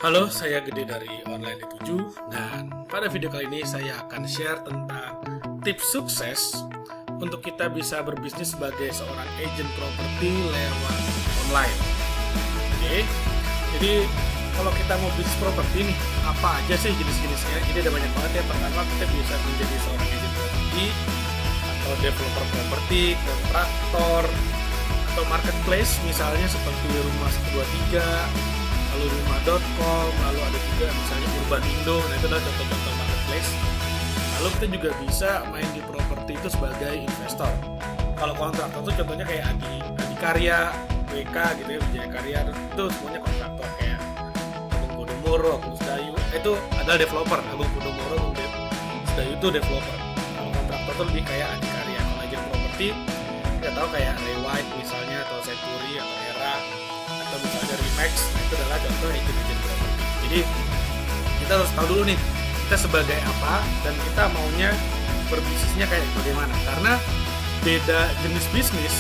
Halo, saya Gede dari Online7 dan pada video kali ini saya akan share tentang tips sukses untuk kita bisa berbisnis sebagai seorang agent properti lewat online. Oke, jadi kalau kita mau bisnis properti nih, apa aja sih jenis-jenisnya? Jadi ada banyak banget ya. Pertama, kita bisa menjadi seorang agent properti atau developer properti, kontraktor, atau marketplace misalnya seperti Rumah 123, lalu rumah.com, lalu ada juga misalnya Urbanindo. Nah, itu adalah contoh-contoh marketplace. Lalu kita juga bisa main di properti itu sebagai investor. Kalau kontraktor itu contohnya kayak Adikarya, WK gitu ya, Wijaya Karya, itu semuanya kontraktor kayak Agung Podomoro, Agung Sedayu. Itu adalah developer. Agung Podomoro, Agung Sedayu itu developer. Kalau kontraktor itu lebih kayak Adikarya. Kalau agent properti kita tahu kayak Rewide misalnya, atau Century, atau Era, atau misalnya Remax. Nah, itu adalah contoh agent properti. Jadi kita harus tahu dulu nih kita sebagai apa dan kita maunya berbisnisnya kayak bagaimana, karena beda jenis bisnis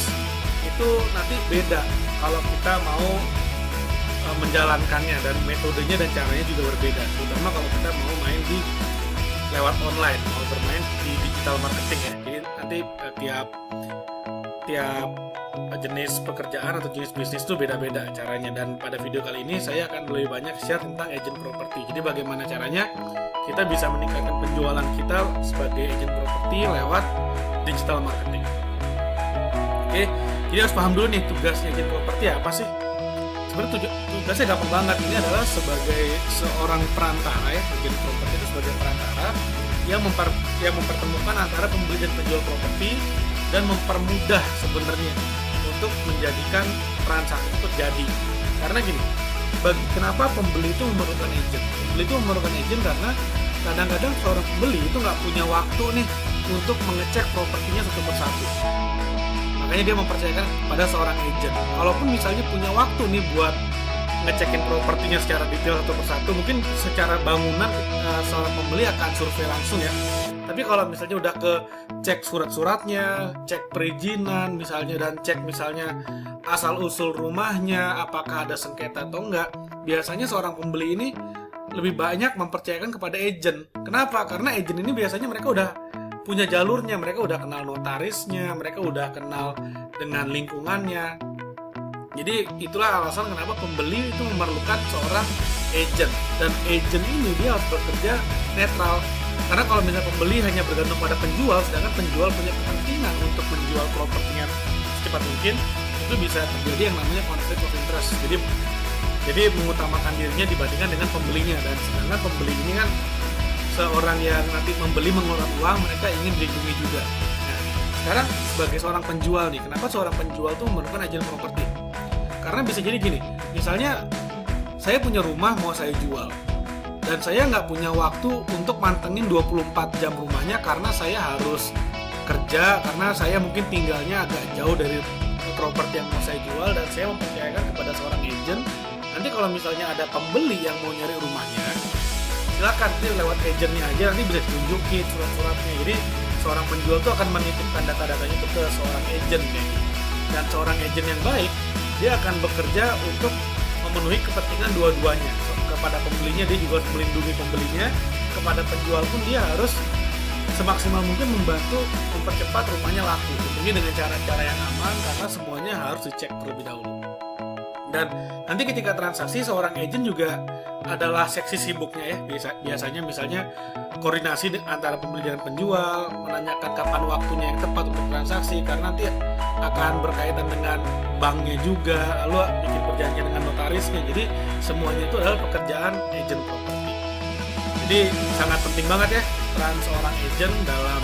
itu nanti beda kalau kita mau menjalankannya, dan metodenya dan caranya juga berbeda, terutama kalau kita mau main di lewat online, mau bermain di digital marketing ya. Jadi nanti tiap jenis pekerjaan atau jenis bisnis itu beda-beda caranya, dan pada video kali ini saya akan lebih banyak share tentang agent properti. Jadi bagaimana caranya kita bisa meningkatkan penjualan kita sebagai agent properti lewat digital marketing. Oke, jadi harus paham dulu nih tugasnya agent properti apa sih. Sebenarnya tugasnya gampang banget. Ini adalah sebagai seorang perantara ya, agent properti itu sebagai perantara yang mempertemukan antara pembeli dan penjual properti dan mempermudah sebenarnya untuk menjadikan transaksi itu terjadi. Karena gini, kenapa pembeli itu memerlukan agent? Pembeli itu memerlukan agent karena kadang-kadang seorang pembeli itu nggak punya waktu nih untuk mengecek propertinya satu persatu. Makanya dia mempercayakan pada seorang agent. Kalaupun misalnya punya waktu nih buat ngecekin propertinya secara detail satu persatu, mungkin secara bangunan seorang pembeli akan survei langsung ya. Tapi kalau misalnya udah ke cek surat-suratnya, cek perizinan misalnya, dan cek misalnya asal-usul rumahnya, apakah ada sengketa atau enggak, biasanya seorang pembeli ini lebih banyak mempercayakan kepada agent. Kenapa? Karena agent ini biasanya mereka udah punya jalurnya, mereka udah kenal notarisnya, mereka udah kenal dengan lingkungannya. Jadi itulah alasan kenapa pembeli itu memerlukan seorang agent. Dan agent ini dia harus bekerja netral. Karena kalau misalnya pembeli hanya bergantung pada penjual, sedangkan penjual punya kepentingan untuk menjual propertinya secepat mungkin, itu bisa terjadi yang namanya conflict of interest. Jadi mengutamakan dirinya dibandingkan dengan pembelinya, dan sedangkan pembeli ini kan seorang yang nanti membeli mengeluarkan uang, mereka ingin dilindungi juga. Nah, sekarang sebagai seorang penjual nih, kenapa seorang penjual tuh memerlukan agent properti? Karena bisa jadi gini, misalnya saya punya rumah mau saya jual, dan saya nggak punya waktu untuk mantengin 24 jam rumahnya karena saya harus kerja, karena saya mungkin tinggalnya agak jauh dari properti yang mau saya jual, dan saya mempercayakan kepada seorang agent. Nanti kalau misalnya ada pembeli yang mau nyari rumahnya, silakan nanti lewat agentnya aja, nanti bisa ditunjukin surat-suratnya. Jadi seorang penjual tuh akan menitipkan data-datanya itu ke seorang agent ya. Dan seorang agent yang baik, dia akan bekerja untuk memenuhi kepentingan dua-duanya. Kepada pembelinya dia juga harus melindungi pembelinya, kepada penjual pun dia harus semaksimal mungkin membantu mempercepat rumahnya laku, tentunya dengan cara-cara yang aman, karena semuanya harus dicek terlebih dahulu. Dan nanti ketika transaksi, seorang agent juga adalah seksi sibuknya ya. Biasanya misalnya koordinasi antara pembeli dan penjual, menanyakan kapan waktunya yang tepat untuk transaksi, karena nanti akan berkaitan dengan banknya juga, lalu bikin perjanjian dengan notarisnya. Jadi semuanya itu adalah pekerjaan agent properti. Jadi sangat penting banget ya peran seorang agent dalam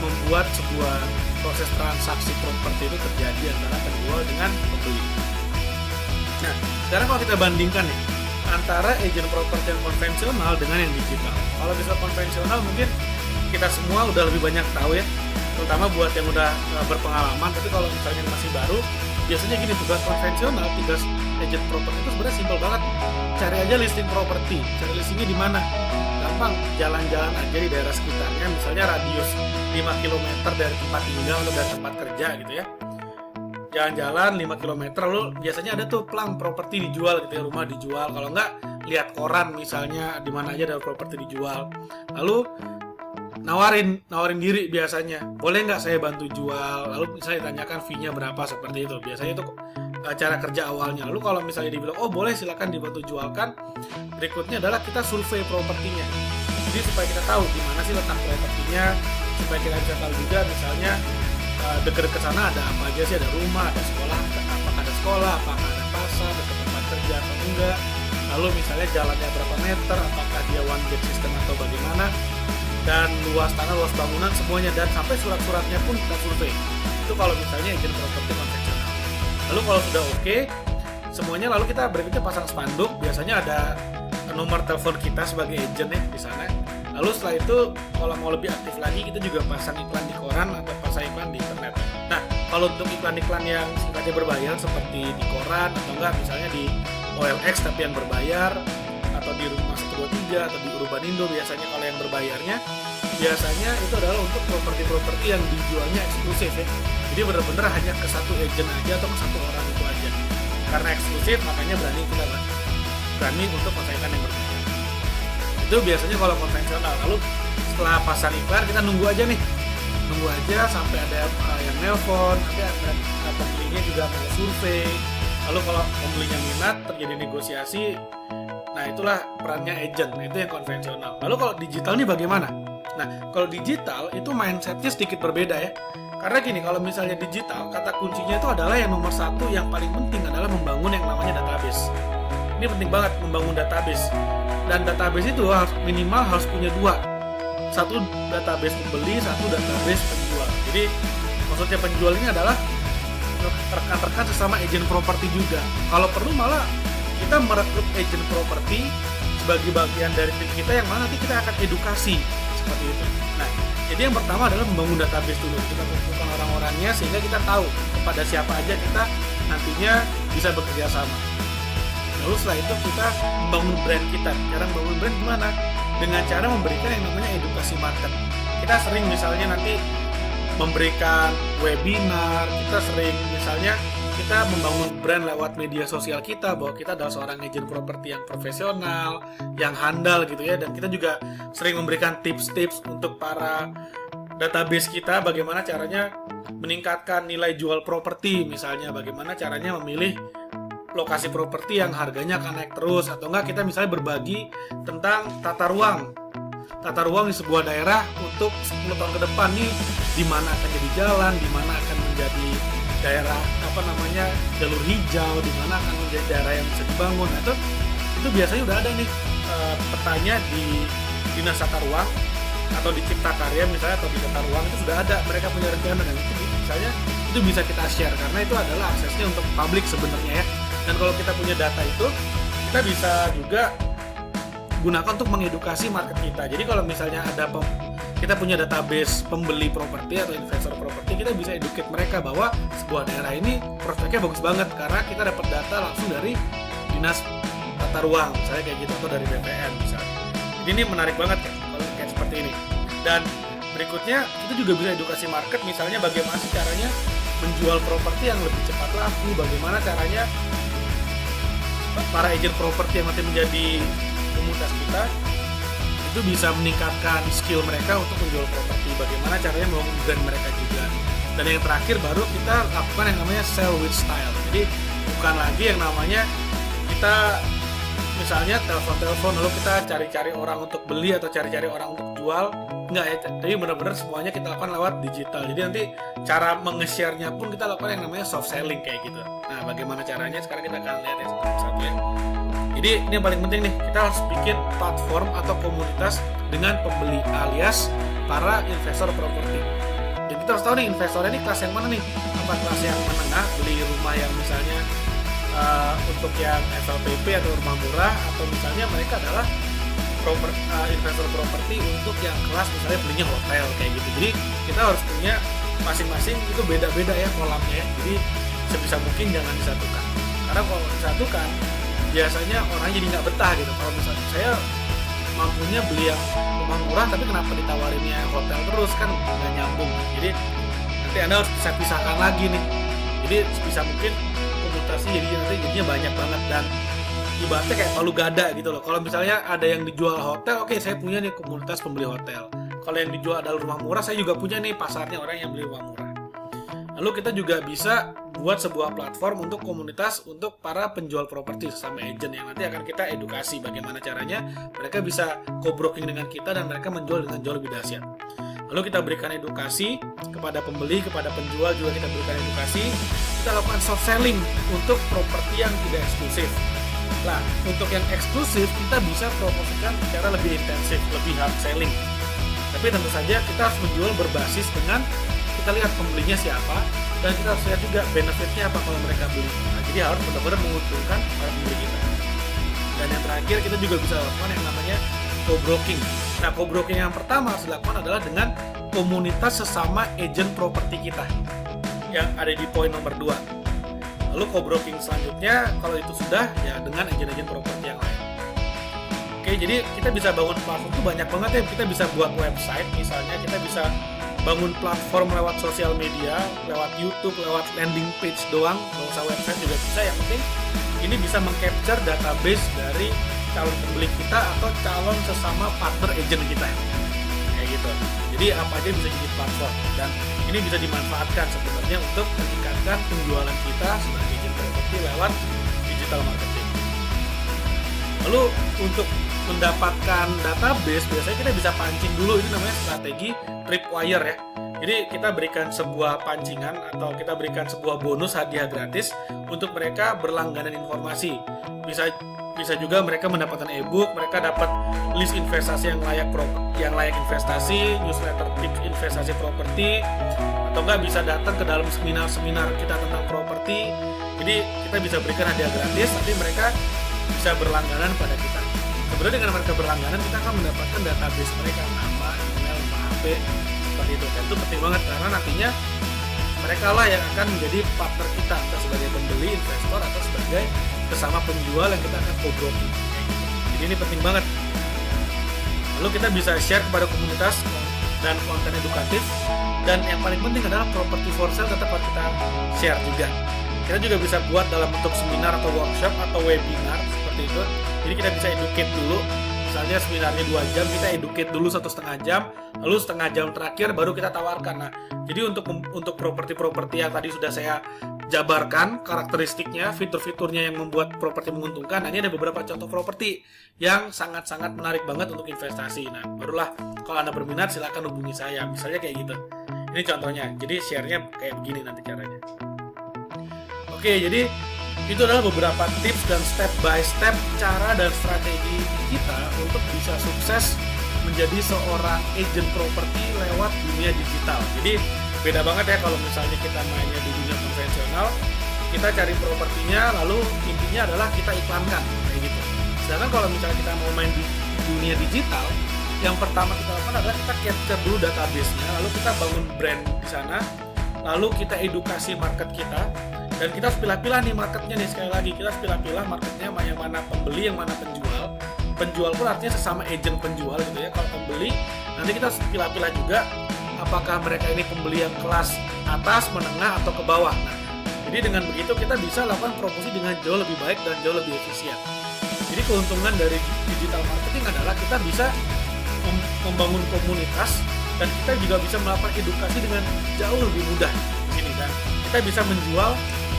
membuat sebuah proses transaksi properti itu terjadi antara penjual dengan pembeli. Nah, sekarang kalau kita bandingkan nih antara agent properti yang konvensional dengan yang digital. Kalau bisa konvensional mungkin kita semua udah lebih banyak tahu ya, terutama buat yang udah berpengalaman. Tapi kalau misalnya masih baru, biasanya gini, tugas konvensional, tugas agent properti itu sebenarnya simpel banget. Cari aja listing properti. Cari listingnya di mana? Gampang, jalan-jalan aja di daerah sekitarnya, misalnya radius 5 km dari tempat tinggal atau dari tempat kerja gitu ya. Jalan-jalan 5 km, lalu biasanya ada tuh pelang properti dijual gitu ya, rumah dijual. Kalau enggak, lihat koran misalnya di mana aja ada properti dijual, lalu nawarin diri biasanya, boleh nggak saya bantu jual, lalu misalnya ditanyakan fee-nya berapa, seperti itu biasanya itu cara kerja awalnya. Lalu kalau misalnya dibilang oh boleh silakan dibantu jualkan, berikutnya adalah kita survei propertinya, jadi supaya kita tahu di mana sih letak propertinya, supaya kita bisa tahu juga misalnya dekat-dekat sana ada apa aja sih, ada rumah, ada sekolah, apakah ada pasar dekat tempat kerja atau enggak, lalu misalnya jalannya berapa meter, apakah dia one gate system atau bagaimana, dan luas tanah, luas bangunan, semuanya, dan sampai surat-suratnya pun kita survei. Itu kalau misalnya agen properti konvensional. Lalu kalau sudah oke semuanya, lalu kita berikutnya pasang spanduk, biasanya ada nomor telepon kita sebagai agent ya di sana. Lalu setelah itu kalau mau lebih aktif lagi, kita juga pasang iklan di koran atau pasang iklan di internet. Nah, kalau untuk iklan-iklan yang sifatnya berbayar seperti di koran atau enggak misalnya di OLX tapi yang berbayar, atau di Rumah 123 atau di Urbanindo, biasanya kalau yang berbayarnya biasanya itu adalah untuk properti-properti yang dijualnya eksklusif ya. Jadi benar-benar hanya ke satu agent aja atau ke satu orang itu aja. Karena eksklusif makanya berani untuk pasangkan yang berbayar. Itu biasanya kalau konvensional. Lalu setelah pasang iklan kita nunggu aja sampai ada yang nelpon, nanti ada pembelinya juga mau survei. Lalu kalau pembelinya minat, terjadi negosiasi. Nah itulah perannya agent, itu yang konvensional. Lalu kalau digital nih bagaimana? Nah kalau digital itu mindsetnya sedikit berbeda ya. Karena gini, kalau misalnya digital, kata kuncinya itu adalah yang nomor satu, yang paling penting adalah membangun yang namanya database. Ini penting banget membangun database. Dan database itu minimal harus punya dua. Satu database pembeli, satu database penjual. Jadi maksudnya penjual ini adalah rekan-rekan sesama agent properti juga. Kalau perlu malah kita merekrut agent properti sebagai bagian dari tim kita yang mana nanti kita akan edukasi seperti itu. Nah, jadi yang pertama adalah membangun database dulu. Kita kumpulkan orang-orangnya sehingga kita tahu kepada siapa aja kita nantinya bisa bekerja sama. Lalu setelah itu kita membangun brand kita. Cara membangun brand gimana? Dengan cara memberikan yang namanya edukasi market. Kita sering misalnya nanti memberikan webinar, kita sering misalnya kita membangun brand lewat media sosial kita bahwa kita adalah seorang agent properti yang profesional, yang handal gitu ya. Dan kita juga sering memberikan tips-tips untuk para database kita bagaimana caranya meningkatkan nilai jual properti, misalnya bagaimana caranya memilih lokasi properti yang harganya akan naik terus, atau enggak kita misalnya berbagi tentang tata ruang di sebuah daerah untuk 10 tahun ke depan nih, di mana akan jadi jalan, di mana akan menjadi daerah jalur hijau, di mana akan menjadi daerah yang bisa dibangun. Nah, itu biasanya udah ada nih petanya di Dinas Tata Ruang atau di Cipta Karya misalnya, atau di Tata Ruang itu sudah ada, mereka punya rencana, dan itu misalnya itu bisa kita share karena itu adalah aksesnya untuk publik sebenarnya ya. Dan kalau kita punya data itu, kita bisa juga gunakan untuk mengedukasi market kita. Jadi kalau misalnya kita punya database pembeli properti atau investor properti, kita bisa educate mereka bahwa sebuah daerah ini prospeknya bagus banget karena kita dapat data langsung dari Dinas Tata Ruang, misalnya kayak gitu, atau dari BPN misalnya. Jadi ini menarik banget ya kalau kayak seperti ini. Dan berikutnya kita juga bisa edukasi market, misalnya bagaimana sih caranya menjual properti yang lebih cepat laku, bagaimana caranya para agent properti yang nanti menjadi komunitas kita itu bisa meningkatkan skill mereka untuk menjual properti, bagaimana caranya membangun brand mereka juga. Dan yang terakhir baru kita lakukan yang namanya sell with style. Jadi bukan lagi yang namanya kita misalnya telepon lalu kita cari-cari orang untuk beli atau cari-cari orang untuk jual, enggak ya, tapi benar-benar semuanya kita lakukan lewat digital. Jadi nanti cara menge-share-nya pun kita lakukan yang namanya soft selling kayak gitu. Nah bagaimana caranya sekarang kita akan lihat ya satu-satu ya. Jadi ini yang paling penting nih, kita harus bikin platform atau komunitas dengan pembeli alias para investor properti. Jadi kita harus tahu nih investornya ini kelas yang mana nih, apa kelas yang menengah, beli rumah yang misalnya untuk yang FLPP atau rumah murah, atau misalnya mereka adalah investor properti untuk yang kelas misalnya belinya hotel kayak gitu. Jadi kita harus punya masing-masing itu beda-beda ya kolamnya ya. Jadi sebisa mungkin jangan disatukan, karena kalau disatukan biasanya orang jadi nggak betah gitu. Kalau misalnya saya mampunya beli yang rumah murah tapi kenapa ditawarinnya hotel terus, kan nggak nyambung. Jadi nanti Anda harus bisa pisahkan lagi nih. Jadi sebisa mungkin komunikasi jadinya banyak banget. Dan ibaratnya kayak palu gada gitu loh. Kalau misalnya ada yang dijual hotel, oke, saya punya nih komunitas pembeli hotel. Kalau yang dijual adalah rumah murah, saya juga punya nih pasarnya orang yang beli rumah murah. Lalu kita juga bisa buat sebuah platform untuk komunitas untuk para penjual properti sesama agent yang nanti akan kita edukasi bagaimana caranya mereka bisa co-broking dengan kita dan mereka menjual dengan jauh lebih dahsyat. Lalu kita berikan edukasi kepada pembeli, kepada penjual juga kita berikan edukasi. Kita lakukan soft selling untuk properti yang tidak eksklusif. Nah, untuk yang eksklusif kita bisa promosikan secara lebih intensif, lebih hard selling. Tapi tentu saja kita harus menjual berbasis dengan kita lihat pembelinya siapa dan kita harus lihat juga benefitnya apa kalau mereka beli. Nah, jadi harus benar-benar menguntungkan para pembeli kita. Dan yang terakhir kita juga bisa lakukan yang namanya co-broking. Nah, co-broking yang pertama harus dilakukan adalah dengan komunitas sesama agent properti kita yang ada di poin nomor 2. Lalu co-broking selanjutnya kalau itu sudah ya dengan agent-agent properti yang lain. Oke, jadi kita bisa bangun platform itu banyak banget ya. Kita bisa buat website misalnya, kita bisa bangun platform lewat sosial media, lewat YouTube, lewat landing page doang, nggak usah website juga bisa. Yang penting ini bisa meng-capture database dari calon pembeli kita atau calon sesama partner agent kita, kayak gitu. Jadi apa aja bisa jadi platform dan ini bisa dimanfaatkan sebenarnya untuk meningkatkan penjualan kita sebagai agent properti lewat digital marketing. Lalu untuk mendapatkan database biasanya kita bisa pancing dulu, ini namanya strategi tripwire ya. Jadi kita berikan sebuah pancingan atau kita berikan sebuah bonus hadiah gratis untuk mereka berlangganan informasi. Bisa juga mereka mendapatkan e-book, mereka dapat list investasi yang layak investasi, newsletter tips investasi properti, atau enggak bisa datang ke dalam seminar-seminar kita tentang properti. Jadi kita bisa berikan hadiah gratis, tapi mereka bisa berlangganan pada kita. Sebenarnya dengan mereka berlangganan kita akan mendapatkan database mereka, nama, email, nomor HP, seperti itu. Dan itu penting banget karena nantinya mereka lah yang akan menjadi partner kita, entah sebagai pembeli, investor, atau sebagai sesama penjual yang kita akan co-broking. Jadi ini penting banget. Lalu kita bisa share kepada komunitas dan konten edukatif. Dan yang paling penting adalah property for sale tetap harus kita share juga. Kita juga bisa buat dalam bentuk seminar atau workshop atau webinar seperti itu. Jadi kita bisa educate dulu. Misalnya seminarnya 2 jam, kita educate dulu 1,5 jam, lalu setengah jam terakhir baru kita tawarkan. Nah, jadi untuk properti-properti yang tadi sudah saya jabarkan karakteristiknya, fitur-fiturnya yang membuat properti menguntungkan. Nah, ini ada beberapa contoh properti yang sangat-sangat menarik banget untuk investasi. Nah, barulah kalau Anda berminat silakan hubungi saya. Misalnya kayak gitu. Ini contohnya. Jadi share-nya kayak begini nanti caranya. Oke, jadi itu adalah beberapa tips dan step by step cara dan strategi kita untuk bisa sukses menjadi seorang agent properti lewat dunia digital. Jadi beda banget ya kalau misalnya kita mainnya di dunia konvensional, kita cari propertinya lalu intinya adalah kita iklankan kayak gitu. Sedangkan kalau misalnya kita mau main di dunia digital, yang pertama kita lakukan adalah kita capture dulu database-nya, lalu kita bangun brand di sana, lalu kita edukasi market kita. Dan kita harus pilah-pilah nih marketnya nih, sekali lagi kita harus pilah-pilah marketnya yang mana pembeli, yang mana penjual. Penjual pun artinya sesama agent penjual gitu ya. Kalau pembeli nanti kita harus pilah-pilah juga apakah mereka ini pembeli yang kelas atas, menengah, atau ke bawah. Nah, jadi dengan begitu kita bisa lakukan promosi dengan jauh lebih baik dan jauh lebih efisien. Jadi keuntungan dari digital marketing adalah kita bisa membangun komunitas dan kita juga bisa melakukan edukasi dengan jauh lebih mudah di sini, dan kita bisa menjual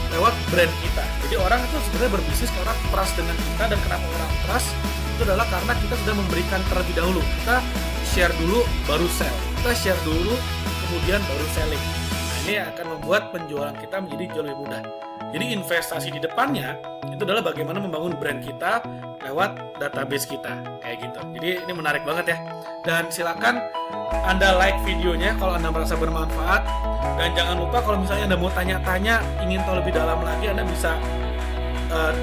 lewat brand kita. Jadi orang itu sebenarnya berbisnis karena trust dengan kita, dan kenapa orang trust itu adalah karena kita sudah memberikan terlebih dahulu. Kita share dulu baru sell, kita share dulu kemudian baru selling. Nah, ini akan membuat penjualan kita menjadi jauh lebih mudah. Jadi investasi di depannya itu adalah bagaimana membangun brand kita lewat database kita kayak gitu. Jadi ini menarik banget ya. Dan silakan Anda like videonya kalau Anda merasa bermanfaat. Dan jangan lupa kalau misalnya Anda mau tanya-tanya, ingin tahu lebih dalam lagi, Anda bisa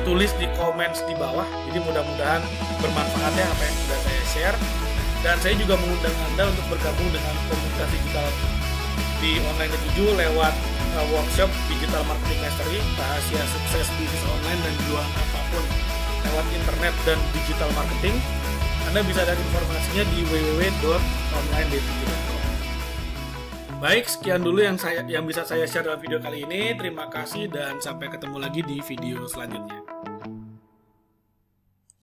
tulis di comments di bawah. Jadi mudah-mudahan bermanfaat ya apa yang sudah saya share. Dan saya juga mengundang Anda untuk bergabung dengan komunitas digital di online 7 lewat workshop Digital Marketing Mastery, rahasia sukses bisnis online dan jualan apapun lewat internet dan digital marketing. Anda bisa dapat informasinya di www.online-7.com. Baik, sekian dulu yang bisa saya share dalam video kali ini. Terima kasih dan sampai ketemu lagi di video selanjutnya.